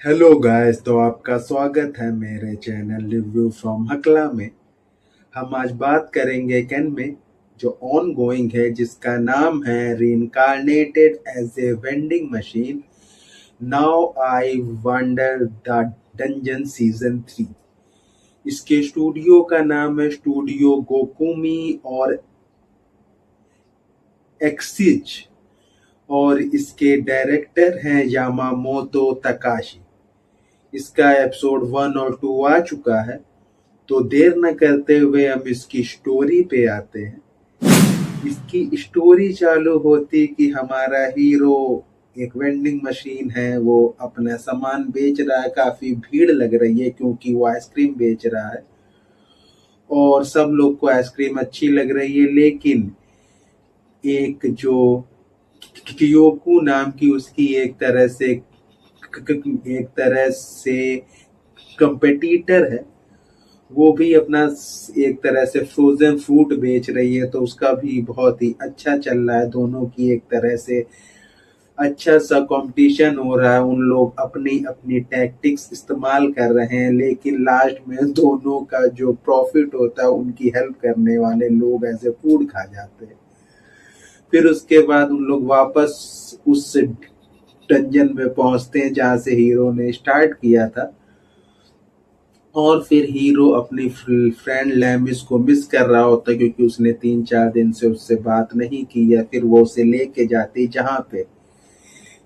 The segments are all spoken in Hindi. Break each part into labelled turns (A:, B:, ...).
A: हेलो गाइस, तो आपका स्वागत है मेरे चैनल रिव्यू फ्रॉम हकला में। हम आज बात करेंगे कैन में जो ऑन गोइंग है, जिसका नाम है reincarnated as a vending machine. Now I wonder the dungeon season 3। इसके स्टूडियो का नाम है स्टूडियो गोकुमी और एक्सिज, और इसके डायरेक्टर हैं यामामोतो तकाशी। इसका एपिसोड 1 और 2 आ चुका है, तो देर न करते हुए हम इसकी स्टोरी पे आते हैं। इसकी स्टोरी चालू होती कि हमारा हीरो एक वेंडिंग मशीन है, वो अपना सामान बेच रहा है। काफी भीड़ लग रही है क्योंकि वो आइसक्रीम बेच रहा है और सब लोग को आइसक्रीम अच्छी लग रही है। लेकिन एक जो कियोकू नाम की उसकी एक तरह से कंपेटिटर है, वो भी अपना एक तरह से फ्रोजन फ्रूट बेच रही है, तो उसका भी बहुत ही अच्छा चल रहा है। दोनों की एक तरह से अच्छा सा कंपटीशन हो रहा है। उन लोग अपनी अपनी टैक्टिक्स इस्तेमाल कर रहे हैं, लेकिन लास्ट में दोनों का जो प्रॉफिट होता है उनकी हेल्प करने वाले लोग ऐसे फूड खा जाते हैं। फिर उसके बाद उन लोग वापस उस डंजन में पहुंचते हैं जहां से हीरो ने स्टार्ट किया था। और फिर हीरो अपनी फ्रेंड लैमिस को मिस कर रहा होता है क्योंकि उसने 3-4 दिन से उससे बात नहीं की है। फिर वो उसे लेके जाती जहां पे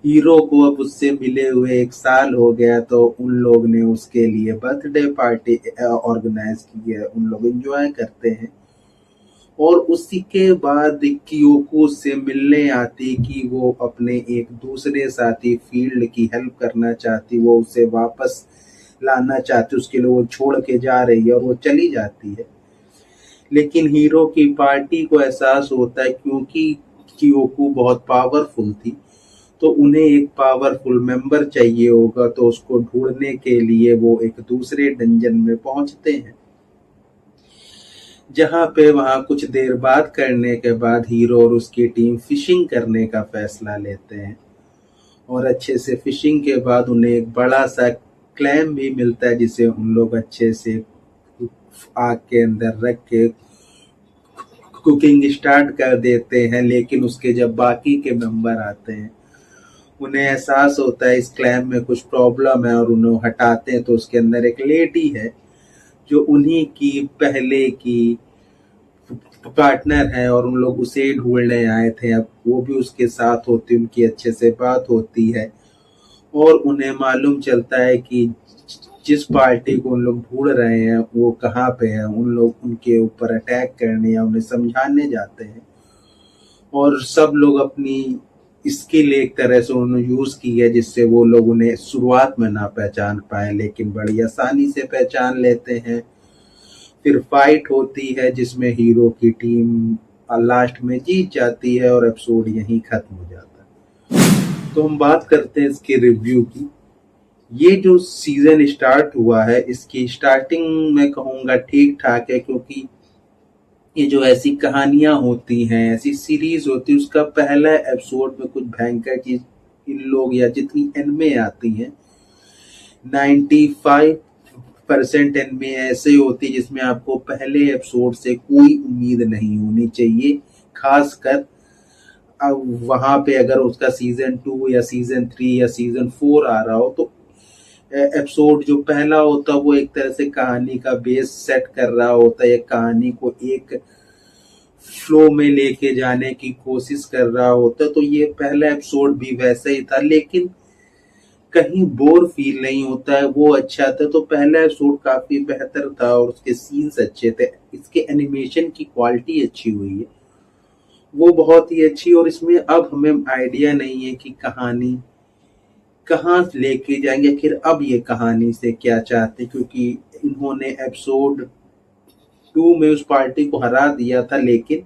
A: हीरो को अब उससे मिले हुए 1 साल हो गया, तो उन लोग ने उसके लिए बर्थडे पार्टी ऑर्गेनाइज की है। उन लोग एंजॉय करते हैं और उसी के बाद कियोको से मिलने आती कि वो अपने एक दूसरे साथी फील्ड की हेल्प करना चाहती, वो उसे वापस लाना चाहती, उसके लिए वो छोड़ के जा रही है और वो चली जाती है। लेकिन हीरो की पार्टी को एहसास होता है क्योंकि कियोको बहुत पावरफुल थी, तो उन्हें एक पावरफुल मेंबर चाहिए होगा, तो उसको ढूंढने के लिए वो एक दूसरे डंजन में पहुंचते हैं। जहां पे वहां कुछ देर बात करने के बाद हीरो और उसकी टीम फिशिंग करने का फैसला लेते हैं। और अच्छे से फिशिंग के बाद उन्हें एक बड़ा सा क्लैम भी मिलता है, जिसे उन लोग अच्छे से आग के अंदर रख के कुकिंग स्टार्ट कर देते हैं। लेकिन उसके जब बाकी के मेंबर आते हैं, उन्हें एहसास होता है इस क्लैम में कुछ प्रॉब्लम है और उन्हें हटाते हैं, तो उसके अंदर एक लेडी है जो उन्हीं की पहले की पार्टनर है और उन लोग उसे ढूंढने आए थे। अब वो भी उसके साथ होती, उनकी अच्छे से बात होती है और उन्हें मालूम चलता है कि जिस पार्टी को उन लोग ढूंढ रहे हैं वो कहाँ पे है। उन लोग उनके ऊपर अटैक करने या उन्हें समझाने जाते हैं और सब लोग अपनी स्किल एक तरह से उन्होंने यूज की है, जिससे वो लोग उन्हें शुरुआत में ना पहचान पाए, लेकिन बड़ी आसानी से पहचान लेते हैं। फिर फाइट होती है जिसमें हीरो की टीम लास्ट में जीत जाती है और एपिसोड यहीं खत्म हो जाता है। तो हम बात करते हैं इसके रिव्यू की। ये जो सीजन स्टार्ट हुआ है, इसकी स्टार्टिंग में कहूंगा ठीक ठाक है, क्योंकि ये जो ऐसी कहानियां होती हैं, ऐसी सीरीज होती है, उसका पहला एपिसोड में कुछ भयंकर चीज इन लोग या जितनी एनमे आती हैं 95% एनमे ऐसे होती है जिसमें आपको पहले एपिसोड से कोई उम्मीद नहीं होनी चाहिए। खासकर अब वहां पे अगर उसका सीजन 2 या सीजन 3 या सीजन 4 आ रहा हो, तो एपिसोड जो पहला होता है वो एक तरह से कहानी का बेस सेट कर रहा होता है, कहानी को एक फ्लो में लेके जाने की कोशिश कर रहा होता है। तो ये पहला एपिसोड भी वैसा ही था, लेकिन कहीं बोर फील नहीं होता है, वो अच्छा था। तो पहला एपिसोड काफी बेहतर था और उसके सीन्स अच्छे थे, इसके एनिमेशन की क्वालिटी अच्छी हुई है, वो बहुत ही अच्छी। और इसमें अब हमें आइडिया नहीं है कि कहानी कहाँ लेके जाएंगे, फिर अब ये कहानी से क्या चाहते, क्योंकि इन्होंने एपिसोड 2 में उस पार्टी को हरा दिया था, लेकिन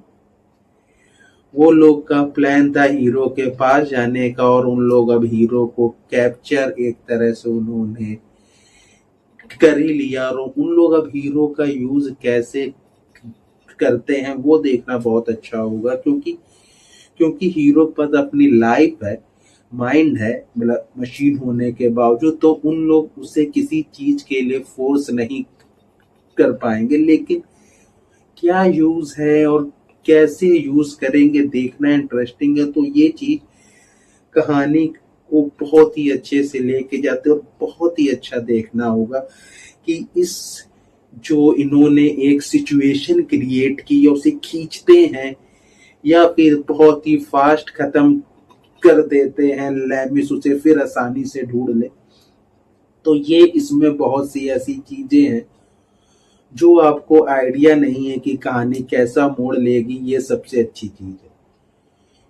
A: वो लोग का प्लान था हीरो के पास जाने का और उन लोग अब हीरो को कैप्चर एक तरह से उन्होंने कर ही लिया। और उन लोग अब हीरो का यूज कैसे करते हैं वो देखना बहुत अच्छा होगा, क्योंकि क्योंकि हीरो के पास अपनी लाइफ है, माइंड है, मतलब मशीन होने के बावजूद, तो उन लोग उसे किसी चीज के लिए फोर्स नहीं कर पाएंगे। लेकिन क्या यूज है और कैसे यूज करेंगे देखना इंटरेस्टिंग है। तो ये चीज कहानी को बहुत ही अच्छे से लेके जाते हैं और बहुत ही अच्छा देखना होगा कि इस जो इन्होंने एक सिचुएशन क्रिएट की और उसे खींचते हैं या फिर बहुत ही फास्ट खत्म कर देते हैं, लैमिस उसे फिर आसानी से ढूंढ ले। तो ये इसमें बहुत सी ऐसी चीजें हैं जो आपको आइडिया नहीं है कि कहानी कैसा मोड़ लेगी। ये सबसे अच्छी चीज है,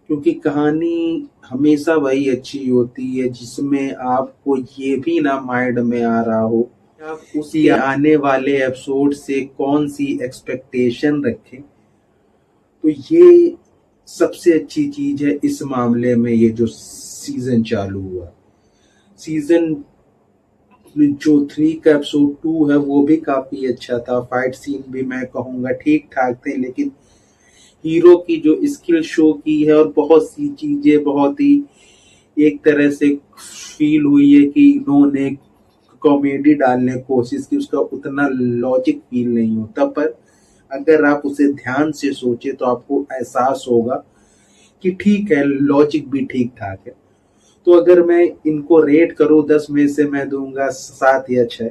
A: क्योंकि कहानी हमेशा वही अच्छी होती है जिसमें आपको ये भी ना माइंड में आ रहा हो आप उसके आने वाले एपिसोड से कौन सी एक्सपेक्टेशन रखें। तो ये सबसे अच्छी चीज है इस मामले में। ये जो सीजन चालू हुआ, सीजन जो 3 का एपिसोड 2 है वो भी काफी अच्छा था। फाइट सीन भी मैं कहूँगा ठीक ठाक थे, लेकिन हीरो की जो स्किल शो की है और बहुत सी चीजें बहुत ही एक तरह से फील हुई है कि इन्होंने कॉमेडी डालने की कोशिश की, उसका उतना लॉजिक फील नहीं होता। पर अगर आप उसे ध्यान से सोचे तो आपको एहसास होगा कि ठीक है, लॉजिक भी ठीक ठाक है। तो अगर मैं इनको रेट करूं 10 में से मैं दूंगा 7 या 6,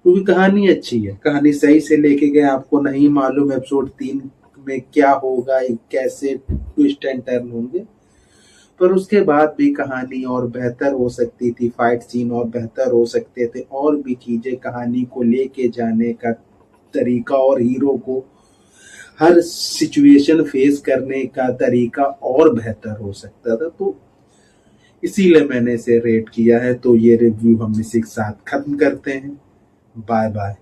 A: क्योंकि कहानी अच्छी है, कहानी सही से लेके गए। आपको नहीं मालूम एपिसोड 3 में क्या होगा, कैसे ट्विस्ट एंड टर्न होंगे, पर उसके बाद भी कहानी और बेहतर हो सकती थी, फाइट सीन और बेहतर हो सकते थे, और भी चीजें कहानी को लेके जाने का तरीका और हीरो को हर सिचुएशन फेस करने का तरीका और बेहतर हो सकता था। तो इसीलिए मैंने इसे रेट किया है। तो ये रिव्यू हम इसी के साथ खत्म करते हैं। Bye bye.